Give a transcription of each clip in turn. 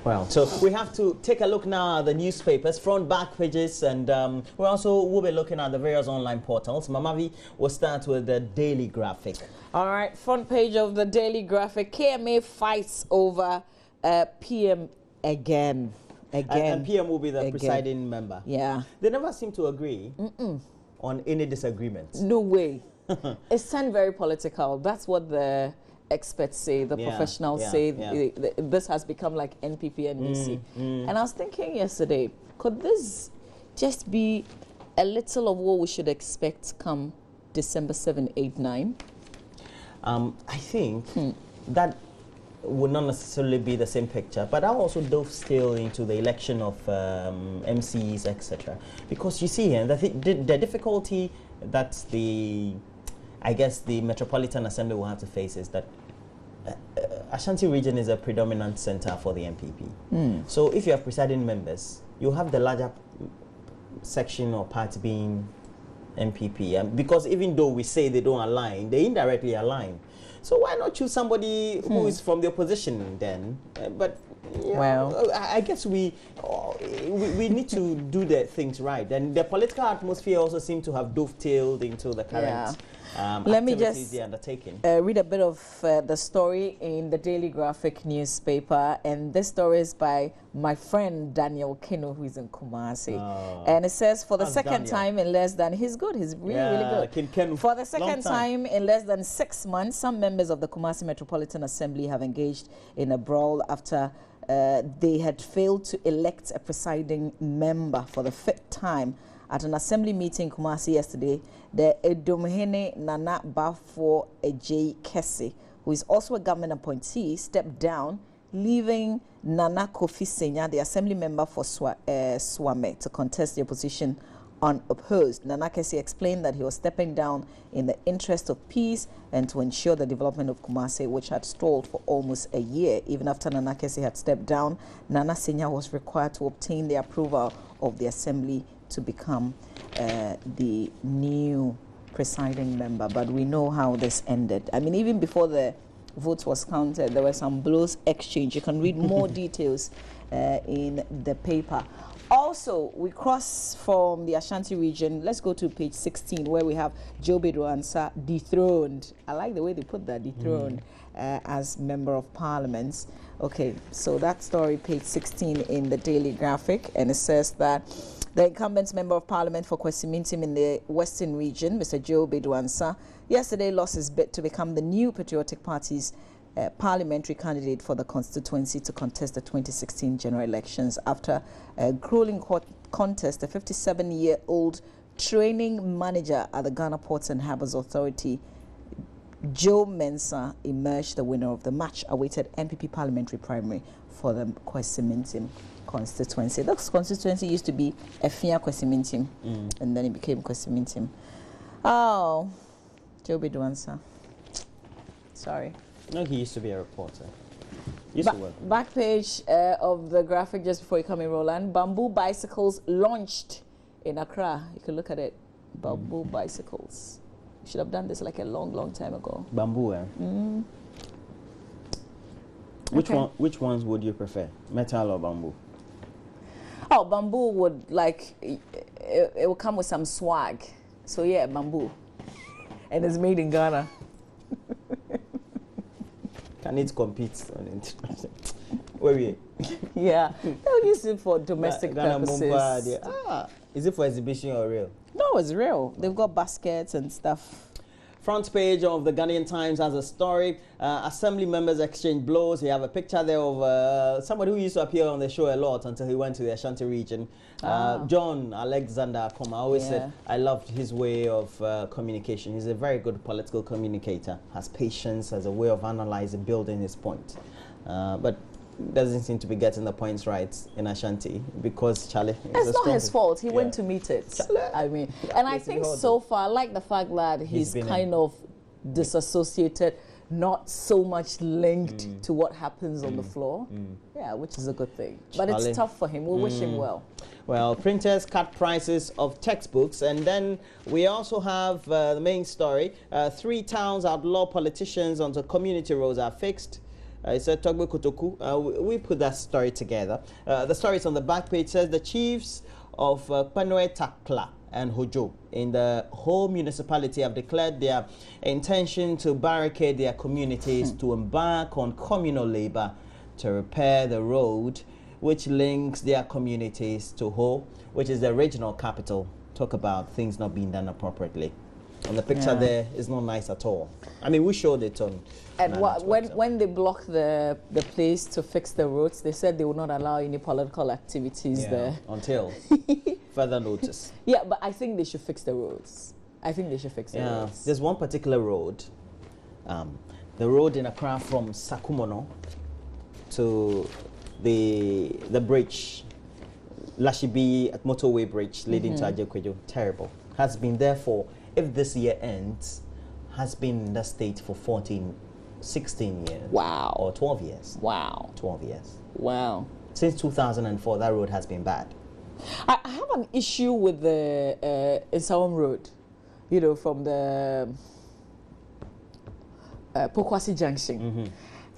Well, so we have to take a look now at the newspapers, front, back pages, and we'll be looking at the various online portals. Mamavi will start with the Daily Graphic. All right, front page of the Daily Graphic. KMA fights over PM again. And PM will be the presiding member. Yeah. They never seem to agree on any disagreement. No way. It's turned very political. That's what the experts say, the professionals say. This has become like NPP and NEC. And I was thinking yesterday, could this just be a little of what we should expect come December 7, 8, 9? I think that would not necessarily be the same picture, but I also dove still into the election of MCs, etc. Because you see here, the difficulty that the Metropolitan Assembly will have to face is that Ashanti region is a predominant center for the MPP. So if you have presiding members, you have the larger section or part being MPP. Because even though we say they don't align, they indirectly align. So why not choose somebody who is from the opposition then? I guess we need to do the things right. And the political atmosphere also seems to have dovetailed into the current Let me just undertaking. Read a bit of the story in the Daily Graphic newspaper, and this story is by my friend Daniel Kino, who is in Kumasi. And it says, for the second time in less than, he's good, he's really good. For the second time in less than 6 months, some members of the Kumasi Metropolitan Assembly have engaged in a brawl after they had failed to elect a presiding member for the 5th time. At an assembly meeting in Kumasi yesterday, the Edomhene Nana Bafo Ejay Kese, who is also a government appointee, stepped down, leaving Nana Kofi Senya, the assembly member for Swame, to contest the opposition unopposed. Nana Kese explained that he was stepping down in the interest of peace and to ensure the development of Kumasi, which had stalled for almost a year. Even after Nana Kese had stepped down, Nana Senya was required to obtain the approval of the assembly to become the new presiding member. But we know how this ended. I mean, even before the vote was counted, there were some blows exchanged. You can read more details in the paper. Also, we cross from the Ashanti region. Let's go to page 16, where we have Joe Bedouansa dethroned. I like the way they put that, dethroned, as Member of Parliament. Okay, so that story, page 16 in the Daily Graphic, and it says that the incumbent Member of Parliament for Kwesi Mintim in the Western region, Mr. Joe Bedouansa, yesterday lost his bid to become the new Patriotic Party's parliamentary candidate for the constituency to contest the 2016 general elections. After a grueling contest, the 57-year-old training manager at the Ghana Ports and Harbours Authority, Joe Mensah, emerged the winner of the match awaited MPP parliamentary primary for the Kwesi Mintim constituency. This constituency used to be Efia Kwesi Mintim, and then it became Kwesi Mintim. Oh, Joe Bedouansa. Sorry. No, he used to be a reporter. Back page of the graphic just before you come in, Roland. Bamboo bicycles launched in Accra. You can look at it. Bamboo bicycles. Should have done this like a long time ago. Bamboo, eh? Which ones would you prefer, metal or bamboo? Oh, bamboo would it will come with some swag. So yeah, bamboo, and it's made in Ghana. Can it compete on international? Wait. Yeah, they'll use it for domestic purposes. Is it for exhibition or real? No, it's real. They've got baskets and stuff. Front page of the Ghanaian Times has a story. Assembly members exchange blows. You have a picture there of somebody who used to appear on the show a lot until he went to the Ashanti region. John Alexander Akoma. I always said I loved his way of communication. He's a very good political communicator. Has patience, has a way of analyzing, building his point. But doesn't seem to be getting the points right in Ashanti because Charlie. It's not his fault. He went to meet it. Charlie. I mean, and I think so far, I like the fact that he's kind of disassociated, not so much linked to what happens on the floor. Yeah, which is a good thing. But it's tough for him. We'll wish him well. Well, printers cut prices of textbooks, and then we also have the main story. 3 towns outlaw politicians until community roads are fixed. It said Togbe Kotoku. We put that story together. The story is on the back page. Says the chiefs of Panoe Takla and Hojo in the whole municipality have declared their intention to barricade their communities to embark on communal labor to repair the road which links their communities to Ho, which is the regional capital. Talk about things not being done appropriately. And the picture there is not nice at all. I mean, we showed it on. And when they blocked the place to fix the roads, they said they would not allow any political activities there. Until further notice. Yeah, but I think they should fix the roads. I think they should fix the roads. There's one particular road, the road in Accra from Sakumono to the bridge, Lashibi motorway bridge leading to Ajekwejo. Terrible. Has been there for, if this year ends, has been in the state for 16 years. Wow. Or 12 years. Wow. 12 years. Wow. Since 2004, that road has been bad. I have an issue with the Isawam Road, you know, from the Pokwasi Junction.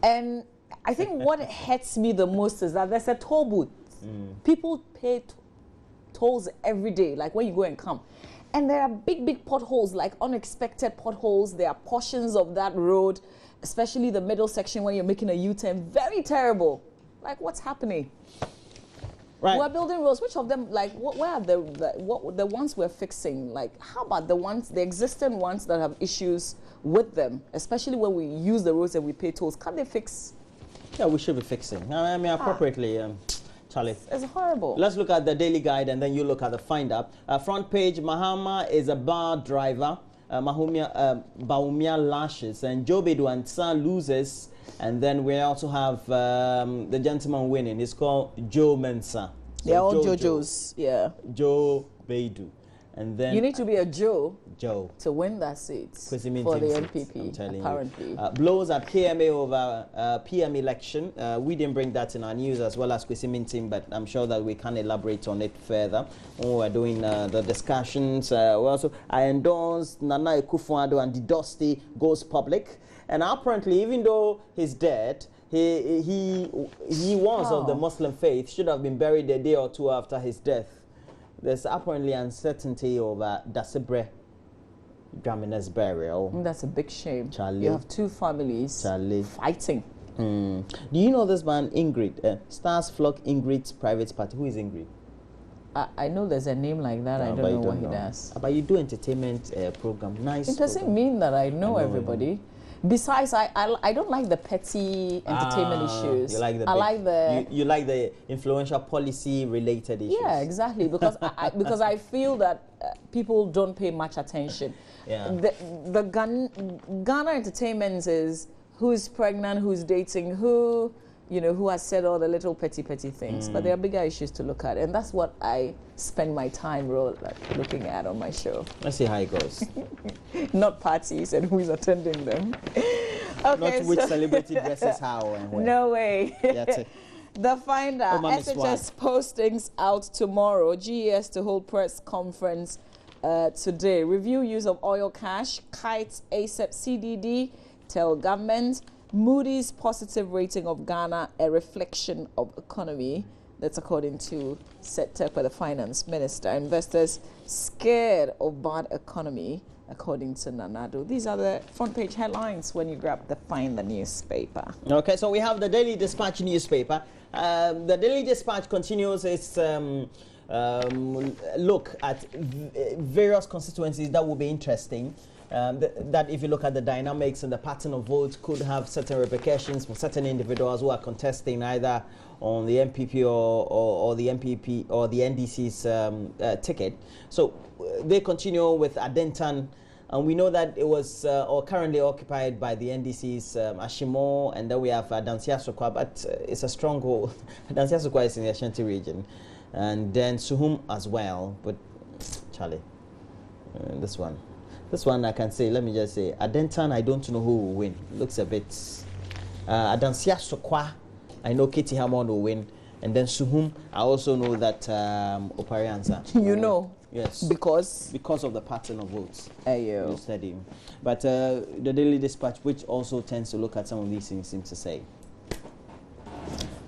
And I think what hurts me the most is that there's a toll booth. People pay tolls every day, like when you go and come. And there are big potholes, like unexpected potholes. There are portions of that road, especially the middle section when you're making a U-turn, very terrible. Like, what's happening? Right. We're building roads. Which of them, like, where are the ones we're fixing? Like, how about the existing ones that have issues with them, especially when we use the roads and we pay tolls? Can't they fix? Yeah, we should be fixing. I mean, appropriately. Charlie. It's horrible. Let's look at the Daily Guide and then you look at the Finder. Front page, Mahama is a bar driver. Baumia lashes and Jobe Duansa loses. And then we also have the gentleman winning. It's called Joe Mensa. So they're all JoJo's. Yeah. Joe Baidu. And then you need to be a Joe to win that seat for the MPP, apparently. Blows at KMA over PM election. We didn't bring that in our news as well as Kwesi Mintim, but I'm sure that we can elaborate on it further when we're doing the discussions. I endorsed Nana Akufo-Addo and the Dusty goes public. And apparently, even though he's dead, he was of the Muslim faith, should have been buried a day or two after his death. There's apparently uncertainty over Dasibre Dramina's burial. That's a big shame. Charlie. You have two families fighting. Do you know this man, Ingrid? Stars Flock Ingrid's private party. Who is Ingrid? I know there's a name like that. I don't know what he does. But you do entertainment program. Nice. It doesn't mean that I know everybody. Besides, I don't like the petty entertainment issues. You like you like the influential policy related issues. Yeah, exactly. Because because I feel that people don't pay much attention. Yeah. The Ghana entertainment is who's pregnant, who's dating who, you know, who has said all the little petty things. But there are bigger issues to look at, and that's what I spend my time looking at on my show. Let's see how it goes. Not parties and who's attending them. Okay, not which celebrity dresses how and when. No way. That's it. The Finder, SHS postings out tomorrow. GES to hold press conference today. Review use of oil cash, kites ASEP CDD, tell government. Moody's positive rating of Ghana, a reflection of economy. That's according to Seth-Terkper, the finance minister. Investors scared of bad economy, according to Nanado. These are the front page headlines when you grab the Finder newspaper. Okay, so we have the Daily Dispatch newspaper. The Daily Dispatch continues its look at various constituencies that will be interesting. That if you look at the dynamics and the pattern of votes could have certain repercussions for certain individuals who are contesting either on the MPP or the MPP or the NDC's ticket. So they continue with Adentan, and we know that it was or currently occupied by the NDC's Ashimo, and then we have Dansia Sokwa, but it's a stronghold. Dansia Sokwa is in the Ashanti region, and then Suhum as well. But Charlie, this one I can say, let me just say, Adentan, I don't know who will win. Looks a bit... Adansia Sokwa, I know Katie Hammond will win. And then Suhum, I also know that Oparianza. You know? Yes. Because of the pattern of votes. You study. But the Daily Dispatch, which also tends to look at some of these things, seems to say.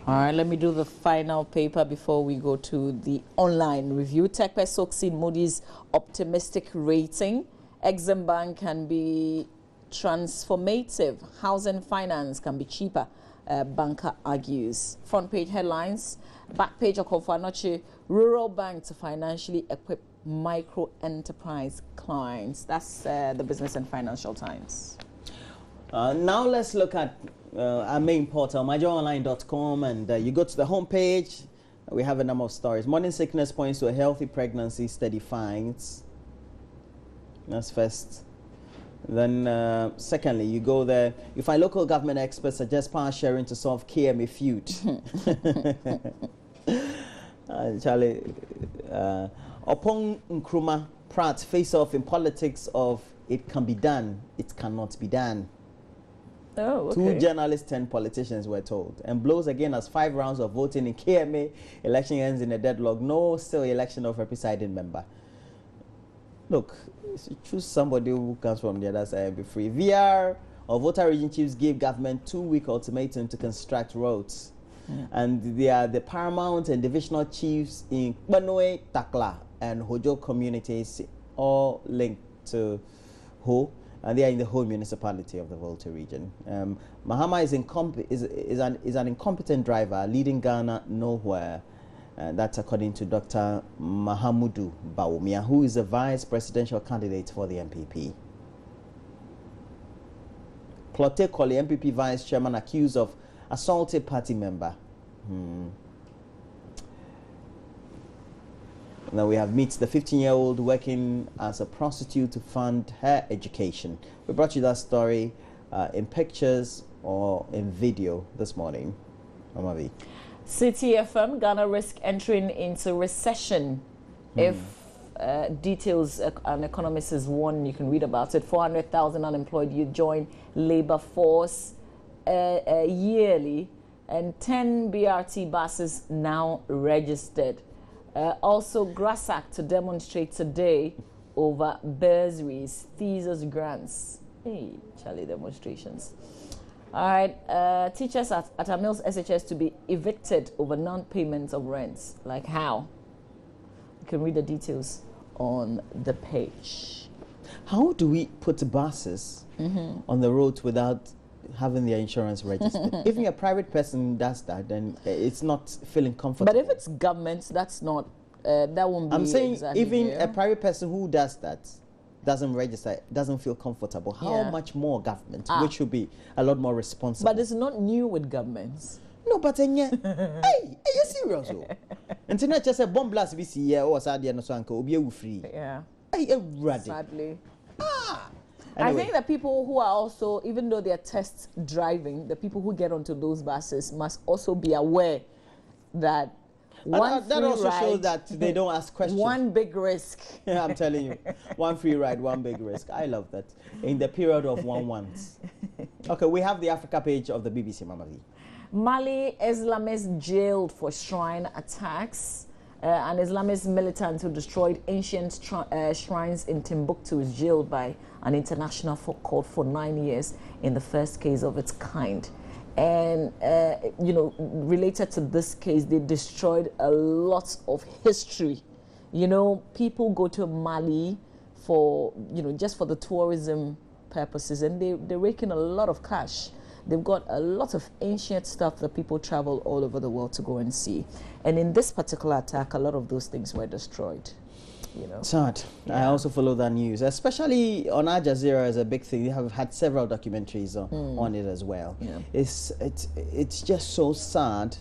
All right, let me do the final paper before we go to the online review. TechPest soaks in Moody's optimistic rating. Exim Bank can be transformative. Housing finance can be cheaper, banker argues. Front page headlines. Back page of Kofanoche, rural bank to financially equip micro enterprise clients. That's the Business and Financial Times. Now let's look at our main portal, myjoyonline.com, and you go to the homepage. We have a number of stories. Morning sickness points to a healthy pregnancy, steady finds. That's first. Then, secondly, you go there. You find local government experts suggest power sharing to solve KMA feud. Charlie, upon Nkrumah, Pratt face off in politics of it can be done, it cannot be done. Oh, okay. 2 journalists, 10 politicians were told. And blows again as 5 rounds of voting in KMA. Election ends in a deadlock. No still election of a presiding member. Look, choose somebody who comes from the other side and be free. VR or voter region chiefs gave government 2-week ultimatum to construct roads. And they are the paramount and divisional chiefs in Kpanoe, Takla, and Hojo communities, all linked to Ho. And they are in the whole municipality of the Volta region. Mahama is an incompetent driver, leading Ghana nowhere. That's according to Dr. Mahamudu Bawumia, who is the vice presidential candidate for the MPP. Plote Koli, MPP vice chairman, accused of assaulted party member. Now we have Meet, the 15-year-old working as a prostitute to fund her education. We brought you that story in pictures or in video this morning. Mamavi. City FM, Ghana risk entering into recession. If details, an economist is one, you can read about it. 400,000 unemployed youth join labor force yearly, and 10 BRT buses now registered. Also, GRASAC to demonstrate today over bursaries, thesis grants. Hey, Charlie, demonstrations. All right, teachers at Amil's SHS to be evicted over non-payment of rents. Like how? You can read the details on the page. How do we put buses on the roads without having their insurance registered? If a private person does that, then it's not feeling comfortable. But if it's government, that's not, that won't be. I'm saying exactly even here. a private person who does that doesn't register, doesn't feel comfortable. How much more government, which should be a lot more responsible? But it's not new with governments. No, but then hey, you serious? And not just a bomb blast we see here or Sadia no Sanko, will be free. Yeah. Hey, ready. Sadly. Anyway. I think the people who are also, even though they're test driving, the people who get onto those buses must also be aware that that also shows that they don't ask questions. One big risk. Yeah, I'm telling you. One free ride, one big risk. I love that. In the period of 1 month. Okay, we have the Africa page of the BBC, Mama V. Mali Islamists jailed for shrine attacks. An Islamist militant who destroyed ancient shrines in Timbuktu is jailed by an international court for 9 years in the first case of its kind. And, you know, related to this case, they destroyed a lot of history. You know, people go to Mali for, you know, just for the tourism purposes, and they rake in a lot of cash. They've got a lot of ancient stuff that people travel all over the world to go and see. And in this particular attack, a lot of those things were destroyed. You know. Sad. Yeah. I also follow that news, especially on Al Jazeera is a big thing. They have had several documentaries on it as well. Yeah. It's just so sad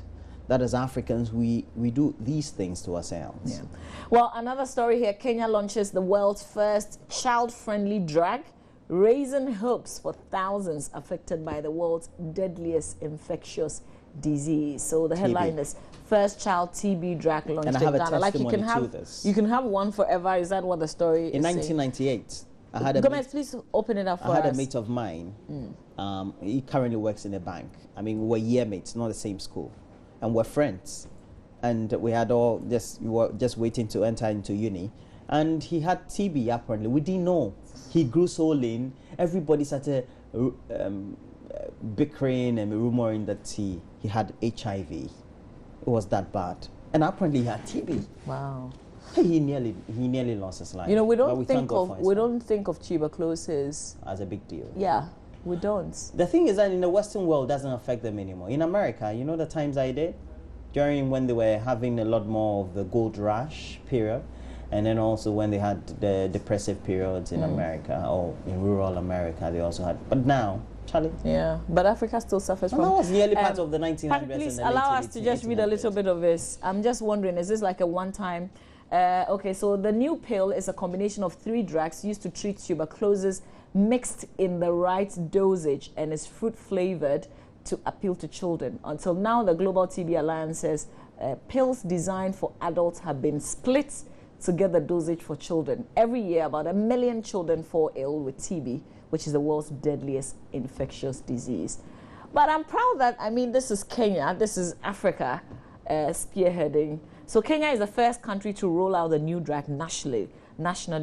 that as Africans we do these things to ourselves. Yeah. Well, another story here. Kenya launches the world's first child-friendly drug, raising hopes for thousands affected by the world's deadliest infectious disease. So the headline is first child TB drug launched in Ghana. Like you can have one forever. Is that what the story is? In 1998, I had a Gomez, please open it up for us. I had a mate of mine. He currently works in a bank. I mean, we were year mates, not the same school, and we're friends. And we were just waiting to enter into uni. And he had TB apparently. We didn't know. He grew so lean. Everybody started bickering and rumoring that he he had HIV. It was that bad. And apparently he had TB. Wow. He nearly lost his life. You know, we don't think of tuberculosis as a big deal. Yeah, we don't. The thing is that in the Western world, it doesn't affect them anymore. In America, you know the times I did during when they were having a lot more of the gold rush period, and then also when they had the depressive periods in America or in rural America, they also had. But now, Charlie. Yeah, but Africa still suffers from. That was nearly part of the 1900s. Please allow us to just read a little bit of this. I'm just wondering, is this like a one-time? Okay, so the new pill is a combination of 3 drugs used to treat tuberculosis mixed in the right dosage and is fruit-flavored to appeal to children. Until now, the Global TB Alliance says pills designed for adults have been split to get the dosage for children. Every year, about 1 million children fall ill with TB, which is the world's deadliest infectious disease. But I'm proud that, I mean, this is Kenya, this is Africa spearheading. So Kenya is the first country to roll out the new drug nationally,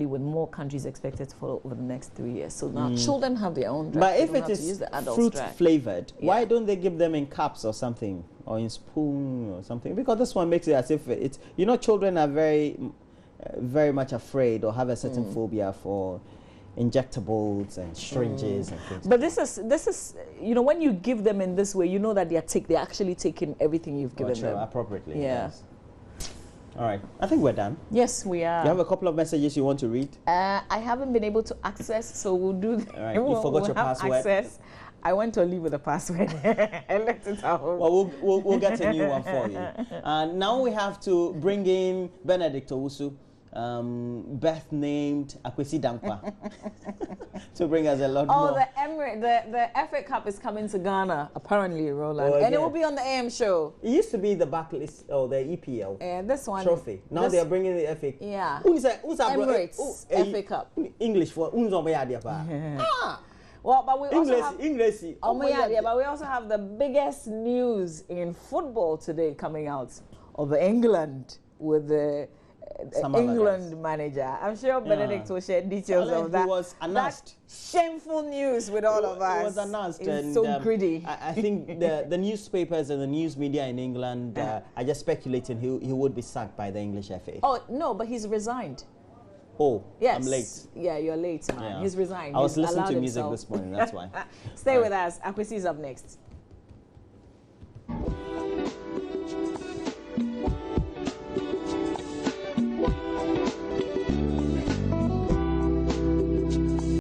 with more countries expected to follow over the next 3 years. So now children have their own drug. But if it is fruit flavored, why don't they give them in cups or something, or in spoon or something? Because this one makes it as if it's, you know, children are very much afraid or have a certain phobia for injectables and syringes and things. But this is, you know, when you give them in this way, you know that they're actually taking everything you've given them appropriately. Yeah. Yes. All right, I think we're done. Yes, we are. You have a couple of messages you want to read? I haven't been able to access, so we'll do that. All right, you forgot your password. Access. I went to leave with a password. I left it at home. Well, we'll get a new one for you. Now we have to bring in Benedict Owusu, Beth named Akwesi Dankwa, to bring us a lot more. Oh, the FA Cup is coming to Ghana, apparently, Roland. And it will be on the AM show. It used to be the Barclays, or the EPL this one, trophy. Now they are bringing the FA. Yeah. Emirates FA Cup. English for Well, but we also have English. But we also have the biggest news in football today coming out of England with the England manager. I'm sure Benedict will share details of that. It was announced. That shameful news with all of us. It was announced. It's so greedy. I think the newspapers and the news media in England are just speculating he would be sacked by the English FA. Oh, no, but he's resigned. Oh, yes. I'm late. Yeah, you're late, man. Yeah. He's resigned. I was listening to music this morning, that's why. Stay with us. Akwesi is up next.